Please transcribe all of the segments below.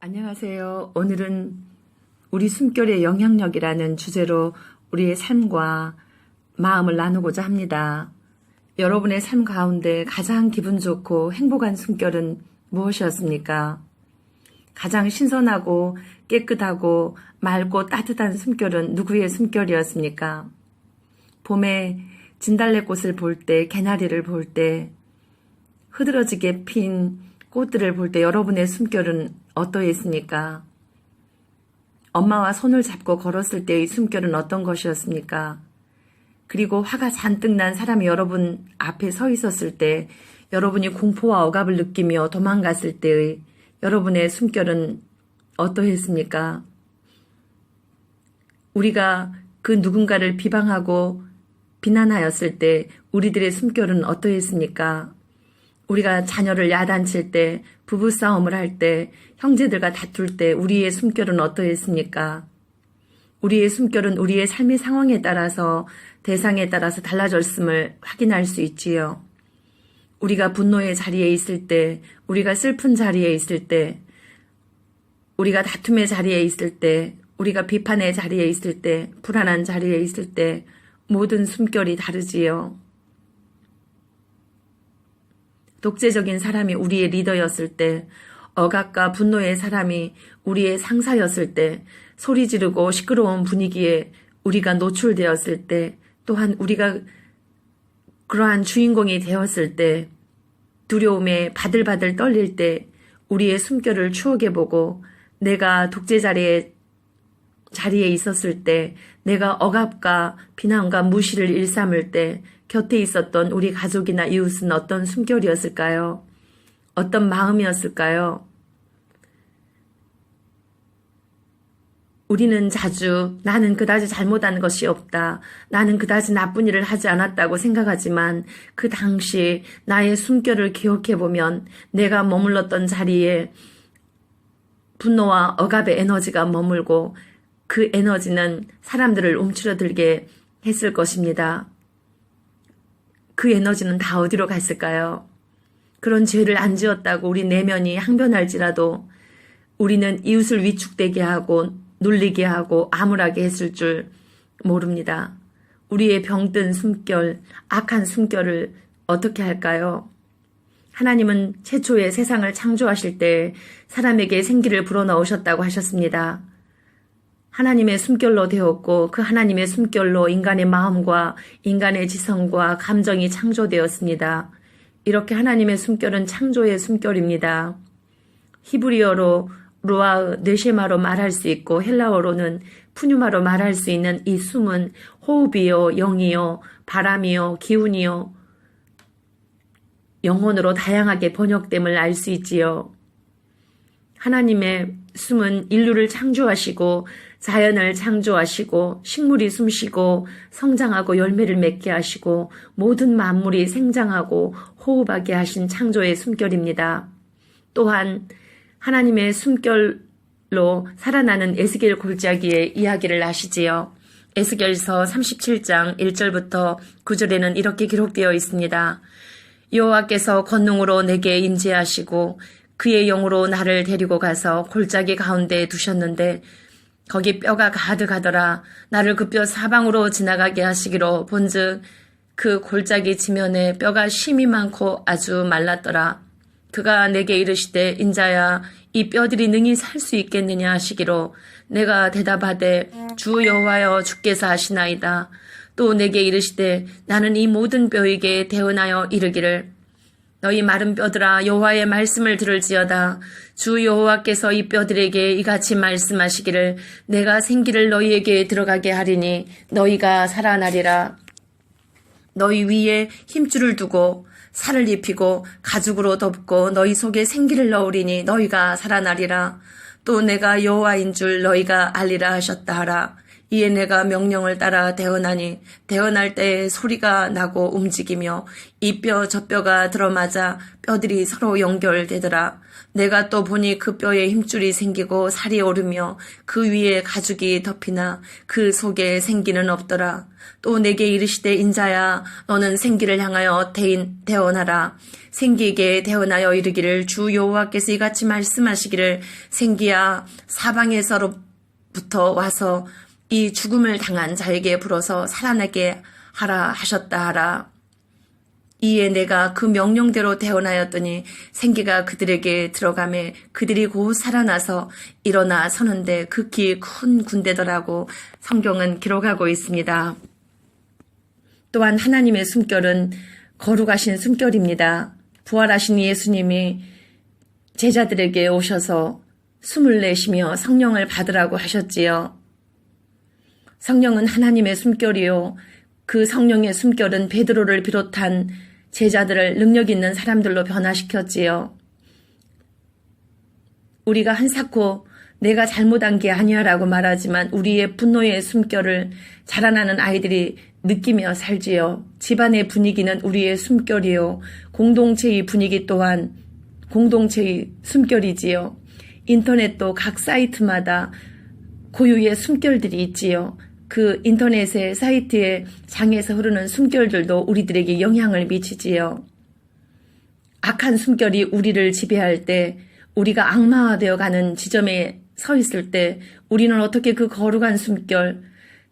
안녕하세요. 오늘은 우리 숨결의 영향력이라는 주제로 우리의 삶과 마음을 나누고자 합니다. 여러분의 삶 가운데 가장 기분 좋고 행복한 숨결은 무엇이었습니까? 가장 신선하고 깨끗하고 맑고 따뜻한 숨결은 누구의 숨결이었습니까? 봄에 진달래꽃을 볼 때, 개나리를 볼 때, 흐드러지게 핀 꽃들을 볼 때 여러분의 숨결은 어떠했습니까? 엄마와 손을 잡고 걸었을 때의 숨결은 어떤 것이었습니까? 그리고 화가 잔뜩 난 사람이 여러분 앞에 서 있었을 때 여러분이 공포와 억압을 느끼며 도망갔을 때의 여러분의 숨결은 어떠했습니까? 우리가 그 누군가를 비방하고 비난하였을 때 우리들의 숨결은 어떠했습니까? 우리가 자녀를 야단칠 때, 부부싸움을 할 때, 형제들과 다툴 때 우리의 숨결은 어떠했습니까? 우리의 숨결은 우리의 삶의 상황에 따라서, 대상에 따라서 달라졌음을 확인할 수 있지요. 우리가 분노의 자리에 있을 때, 우리가 슬픈 자리에 있을 때, 우리가 다툼의 자리에 있을 때, 우리가 비판의 자리에 있을 때, 불안한 자리에 있을 때 모든 숨결이 다르지요. 독재적인 사람이 우리의 리더였을 때, 억압과 분노의 사람이 우리의 상사였을 때, 소리 지르고 시끄러운 분위기에 우리가 노출되었을 때, 또한 우리가 그러한 주인공이 되었을 때, 두려움에 바들바들 떨릴 때 우리의 숨결을 추억해보고 내가 독재 자리에 있었을 때, 내가 억압과 비난과 무시를 일삼을 때 곁에 있었던 우리 가족이나 이웃은 어떤 숨결이었을까요? 어떤 마음이었을까요? 우리는 자주 나는 그다지 잘못한 것이 없다. 나는 그다지 나쁜 일을 하지 않았다고 생각하지만 그 당시 나의 숨결을 기억해보면 내가 머물렀던 자리에 분노와 억압의 에너지가 머물고 그 에너지는 사람들을 움츠러들게 했을 것입니다. 그 에너지는 다 어디로 갔을까요? 그런 죄를 안 지었다고 우리 내면이 항변할지라도 우리는 이웃을 위축되게 하고 눌리게 하고 암울하게 했을 줄 모릅니다. 우리의 병든 숨결, 악한 숨결을 어떻게 할까요? 하나님은 최초에 세상을 창조하실 때 사람에게 생기를 불어넣으셨다고 하셨습니다. 하나님의 숨결로 되었고 그 하나님의 숨결로 인간의 마음과 인간의 지성과 감정이 창조되었습니다. 이렇게 하나님의 숨결은 창조의 숨결입니다. 히브리어로 루아흐, 네쉐마로 말할 수 있고 헬라어로는 푸뉴마로 말할 수 있는 이 숨은 호흡이요, 영이요, 바람이요, 기운이요, 영혼으로 다양하게 번역됨을 알 수 있지요. 하나님의 숨은 인류를 창조하시고 자연을 창조하시고 식물이 숨쉬고 성장하고 열매를 맺게 하시고 모든 만물이 생장하고 호흡하게 하신 창조의 숨결입니다. 또한 하나님의 숨결로 살아나는 에스겔 골짜기의 이야기를 아시지요. 에스겔서 37장 1절부터 9절에는 이렇게 기록되어 있습니다. 여호와께서 권능으로 내게 임재하시고 그의 영으로 나를 데리고 가서 골짜기 가운데에 두셨는데 거기 뼈가 가득하더라. 나를 그 뼈 사방으로 지나가게 하시기로 본즉 그 골짜기 지면에 뼈가 심이 많고 아주 말랐더라. 그가 내게 이르시되 인자야 이 뼈들이 능히 살 수 있겠느냐 하시기로 내가 대답하되 주 여호와여 주께서 하시나이다. 또 내게 이르시되 나는 이 모든 뼈에게 대언하여 이르기를 너희 마른 뼈들아 여호와의 말씀을 들을지어다. 주 여호와께서 이 뼈들에게 이같이 말씀하시기를 내가 생기를 너희에게 들어가게 하리니 너희가 살아나리라. 너희 위에 힘줄을 두고 살을 입히고 가죽으로 덮고 너희 속에 생기를 넣으리니 너희가 살아나리라. 또 내가 여호와인 줄 너희가 알리라 하셨다 하라. 이에 내가 명령을 따라 대언하니 대언할 때에 소리가 나고 움직이며 이 뼈 저 뼈가 들어맞아 뼈들이 서로 연결되더라. 내가 또 보니 그 뼈에 힘줄이 생기고 살이 오르며 그 위에 가죽이 덮이나 그 속에 생기는 없더라. 또 내게 이르시되 인자야 너는 생기를 향하여 대언하라. 생기에게 대언하여 이르기를 주 여호와께서 이같이 말씀하시기를 생기야 사방에서부터 와서 이 죽음을 당한 자에게 불어서 살아나게 하라 하셨다 하라. 이에 내가 그 명령대로 대언하였더니 생기가 그들에게 들어가매 그들이 곧 살아나서 일어나 서는데 극히 큰 군대더라고 성경은 기록하고 있습니다. 또한 하나님의 숨결은 거룩하신 숨결입니다. 부활하신 예수님이 제자들에게 오셔서 숨을 내쉬며 성령을 받으라고 하셨지요. 성령은 하나님의 숨결이요. 그 성령의 숨결은 베드로를 비롯한 제자들을 능력 있는 사람들로 변화시켰지요. 우리가 한사코 내가 잘못한 게 아니야 라고 말하지만 우리의 분노의 숨결을 자라나는 아이들이 느끼며 살지요. 집안의 분위기는 우리의 숨결이요. 공동체의 분위기 또한 공동체의 숨결이지요. 인터넷도 각 사이트마다 고유의 숨결들이 있지요. 그 인터넷의 사이트의 장에서 흐르는 숨결들도 우리들에게 영향을 미치지요. 악한 숨결이 우리를 지배할 때 우리가 악마화되어 가는 지점에 서 있을 때 우리는 어떻게 그 거룩한 숨결,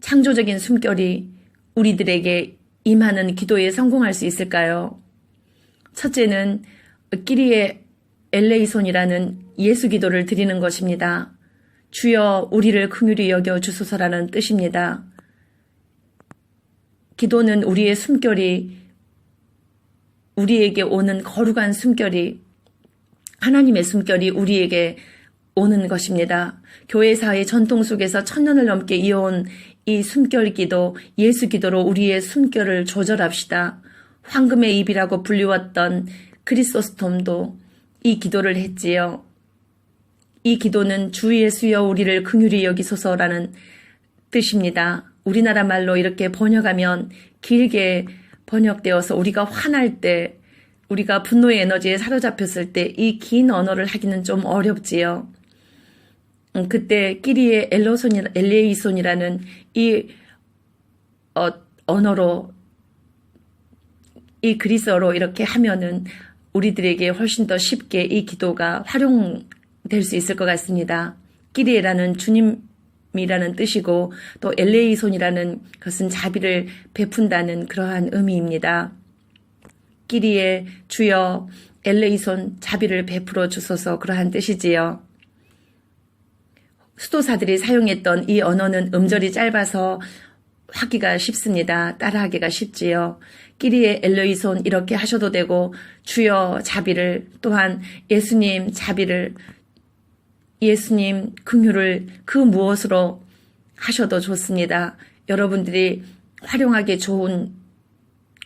창조적인 숨결이 우리들에게 임하는 기도에 성공할 수 있을까요? 첫째는 끼리의 엘레이손이라는 예수 기도를 드리는 것입니다. 주여 우리를 긍휼히 여겨 주소서라는 뜻입니다. 기도는 우리의 숨결이 우리에게 오는 거룩한 숨결이 하나님의 숨결이 우리에게 오는 것입니다. 교회사의 전통 속에서 1000년을 넘게 이어온 이 숨결 기도, 예수 기도로 우리의 숨결을 조절합시다. 황금의 입이라고 불리웠던 크리소스톰도 이 기도를 했지요. 이 기도는 주 예수여 우리를 긍휼히 여기소서라는 뜻입니다. 우리나라 말로 이렇게 번역하면 길게 번역되어서 우리가 화날 때, 우리가 분노의 에너지에 사로잡혔을 때 이 긴 언어를 하기는 좀 어렵지요. 그때 끼리의 엘레이손이라는 이 언어로, 이 그리스어로 이렇게 하면은 우리들에게 훨씬 더 쉽게 이 기도가 활용될 수 있을 것 같습니다. 끼리에라는 주님이라는 뜻이고 또 엘레이손이라는 것은 자비를 베푼다는 그러한 의미입니다. 끼리에 주여 엘레이손 자비를 베풀어 주소서 그러한 뜻이지요. 수도사들이 사용했던 이 언어는 음절이 짧아서 하기가 쉽습니다. 따라하기가 쉽지요. 끼리의 엘레이손 이렇게 하셔도 되고 주여 자비를 또한 예수님 자비를 예수님 긍휼을 그 무엇으로 하셔도 좋습니다. 여러분들이 활용하기 좋은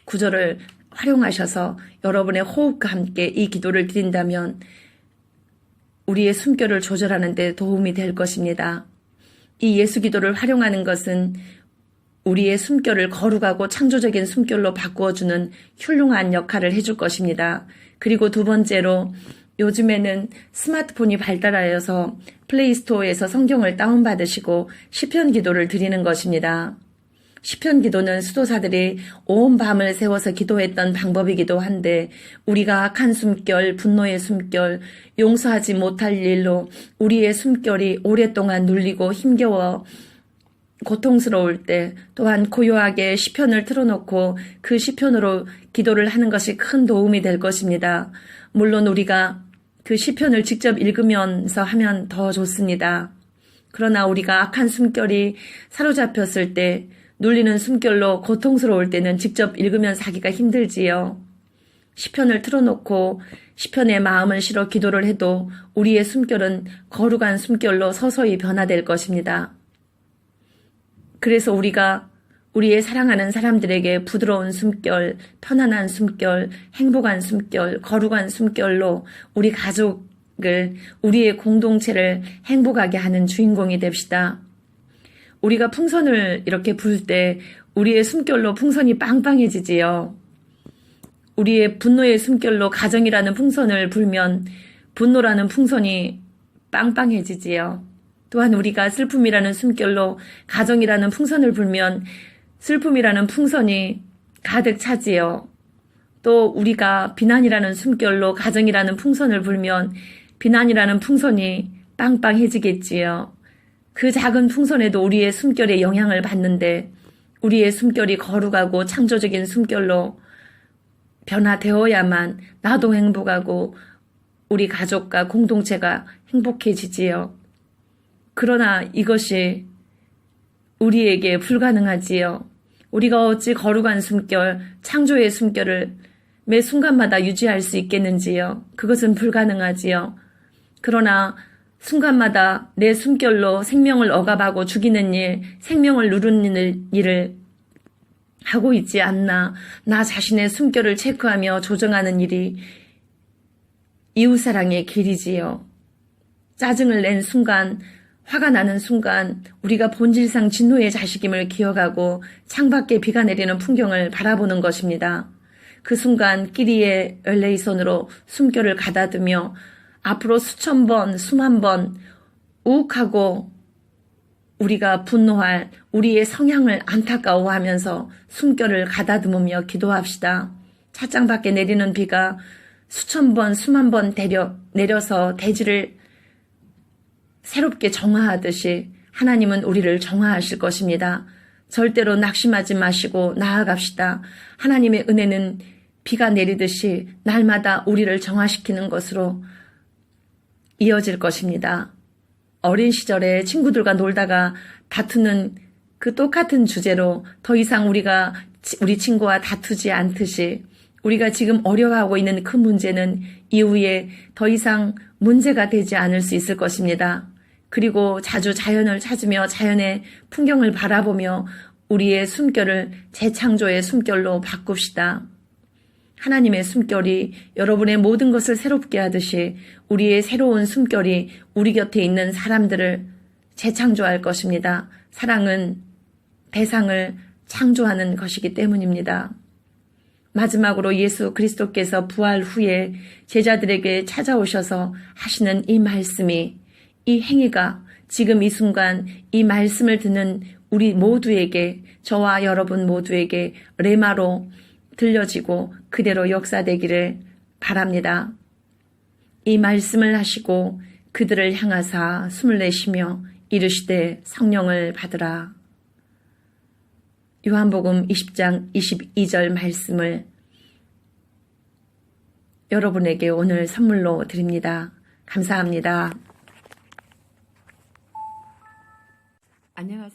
구절을 활용하셔서 여러분의 호흡과 함께 이 기도를 드린다면 우리의 숨결을 조절하는 데 도움이 될 것입니다. 이 예수 기도를 활용하는 것은 우리의 숨결을 거룩하고 창조적인 숨결로 바꾸어주는 훌륭한 역할을 해줄 것입니다. 그리고 두 번째로 요즘에는 스마트폰이 발달하여서 플레이스토어에서 성경을 다운받으시고 시편 기도를 드리는 것입니다. 시편 기도는 수도사들이 온 밤을 새워서 기도했던 방법이기도 한데 우리가 악한 숨결, 분노의 숨결, 용서하지 못할 일로 우리의 숨결이 오랫동안 눌리고 힘겨워 고통스러울 때 또한 고요하게 시편을 틀어놓고 그 시편으로 기도를 하는 것이 큰 도움이 될 것입니다. 물론 우리가 그 시편을 직접 읽으면서 하면 더 좋습니다. 그러나 우리가 악한 숨결이 사로잡혔을 때 눌리는 숨결로 고통스러울 때는 직접 읽으면서 하기가 힘들지요. 시편을 틀어놓고 시편에 마음을 실어 기도를 해도 우리의 숨결은 거룩한 숨결로 서서히 변화될 것입니다. 그래서 우리가 우리의 사랑하는 사람들에게 부드러운 숨결, 편안한 숨결, 행복한 숨결, 거룩한 숨결로 우리 가족을, 우리의 공동체를 행복하게 하는 주인공이 됩시다. 우리가 풍선을 이렇게 불 때 우리의 숨결로 풍선이 빵빵해지지요. 우리의 분노의 숨결로 가정이라는 풍선을 불면 분노라는 풍선이 빵빵해지지요. 또한 우리가 슬픔이라는 숨결로 가정이라는 풍선을 불면 슬픔이라는 풍선이 가득 차지요. 또 우리가 비난이라는 숨결로 가정이라는 풍선을 불면 비난이라는 풍선이 빵빵해지겠지요. 그 작은 풍선에도 우리의 숨결에 영향을 받는데 우리의 숨결이 거룩하고 창조적인 숨결로 변화되어야만 나도 행복하고 우리 가족과 공동체가 행복해지지요. 그러나 이것이 우리에게 불가능하지요. 우리가 어찌 거룩한 숨결, 창조의 숨결을 매 순간마다 유지할 수 있겠는지요. 그것은 불가능하지요. 그러나 순간마다 내 숨결로 생명을 억압하고 죽이는 일, 생명을 누르는 일을 하고 있지 않나. 나 자신의 숨결을 체크하며 조정하는 일이 이웃사랑의 길이지요. 짜증을 낸 순간, 화가 나는 순간 우리가 본질상 진노의 자식임을 기억하고 창밖에 비가 내리는 풍경을 바라보는 것입니다. 그 순간 끼리의 엘레이선으로 숨결을 가다듬며 앞으로 수천 번, 수만 번 욱하고 우리가 분노할 우리의 성향을 안타까워하면서 숨결을 가다듬으며 기도합시다. 찻장 밖에 내리는 비가 수천 번, 수만 번 내려서 대지를 새롭게 정화하듯이 하나님은 우리를 정화하실 것입니다. 절대로 낙심하지 마시고 나아갑시다. 하나님의 은혜는 비가 내리듯이 날마다 우리를 정화시키는 것으로 이어질 것입니다. 어린 시절에 친구들과 놀다가 다투는 그 똑같은 주제로 더 이상 우리가 우리 친구와 다투지 않듯이 우리가 지금 어려워하고 있는 큰 문제는 이후에 더 이상 문제가 되지 않을 수 있을 것입니다. 그리고 자주 자연을 찾으며 자연의 풍경을 바라보며 우리의 숨결을 재창조의 숨결로 바꿉시다. 하나님의 숨결이 여러분의 모든 것을 새롭게 하듯이 우리의 새로운 숨결이 우리 곁에 있는 사람들을 재창조할 것입니다. 사랑은 대상을 창조하는 것이기 때문입니다. 마지막으로 예수 그리스도께서 부활 후에 제자들에게 찾아오셔서 하시는 이 말씀이, 이 행위가 지금 이 순간 이 말씀을 듣는 우리 모두에게, 저와 여러분 모두에게 레마로 들려지고 그대로 역사되기를 바랍니다. 이 말씀을 하시고 그들을 향하사 숨을 내쉬며 이르시되 성령을 받으라. 요한복음 20장 22절 말씀을 여러분에게 오늘 선물로 드립니다. 감사합니다. 안녕하세요.